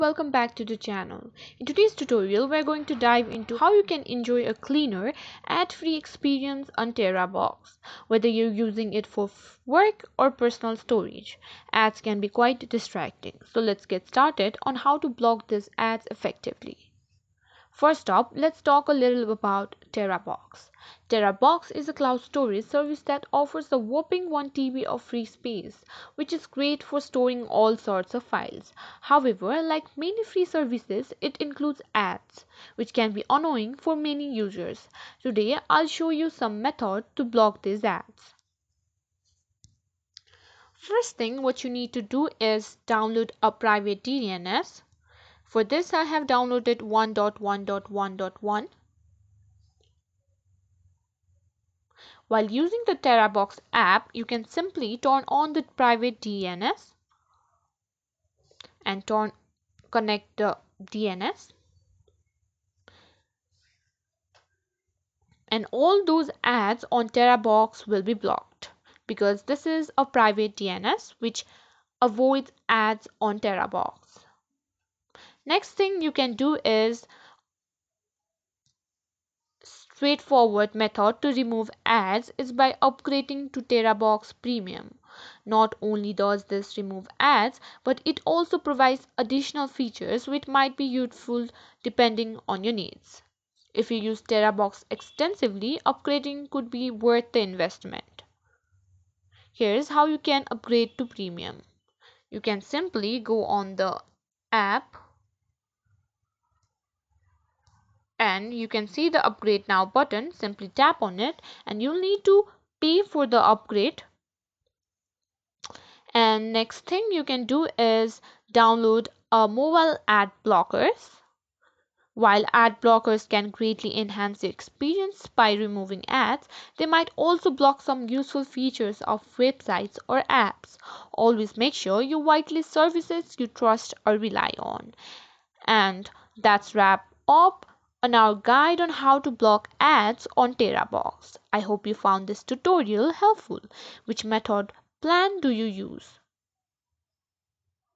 Welcome back to the channel. In today's tutorial, we're going to dive into how you can enjoy a cleaner, ad-free experience on TeraBox. Whether you're using it for work or personal storage, ads can be quite distracting. So let's get started on how to block these ads effectively. First up, let's talk a little about TeraBox. TeraBox is a cloud storage service that offers a whopping 1 TB of free space, which is great for storing all sorts of files. However, like many free services, it includes ads, which can be annoying for many users. Today, I'll show you some methods to block these ads. First thing, what you need to do is download a private DNS. For this, I have downloaded 1.1.1.1. While using the TeraBox app, you can simply turn on the private DNS and connect the DNS, and all those ads on TeraBox will be blocked because this is a private DNS which avoids ads on TeraBox. Next thing you can do is straightforward method to remove ads is by upgrading to TeraBox Premium. Not only does this remove ads, but it also provides additional features which might be useful depending on your needs. If you use TeraBox extensively, upgrading could be worth the investment. Here's how you can upgrade to Premium. You can simply go on the app and you can see the upgrade now button. Simply tap on it and you'll need to pay for the upgrade. And next thing you can do is download a mobile ad blockers. While ad blockers can greatly enhance your experience by removing ads, they might also block some useful features of websites or apps. Always make sure you whitelist services you trust or rely on. And that's wrap up on our guide on how to block ads on TeraBox. I hope you found this tutorial helpful. Which method plan do you use?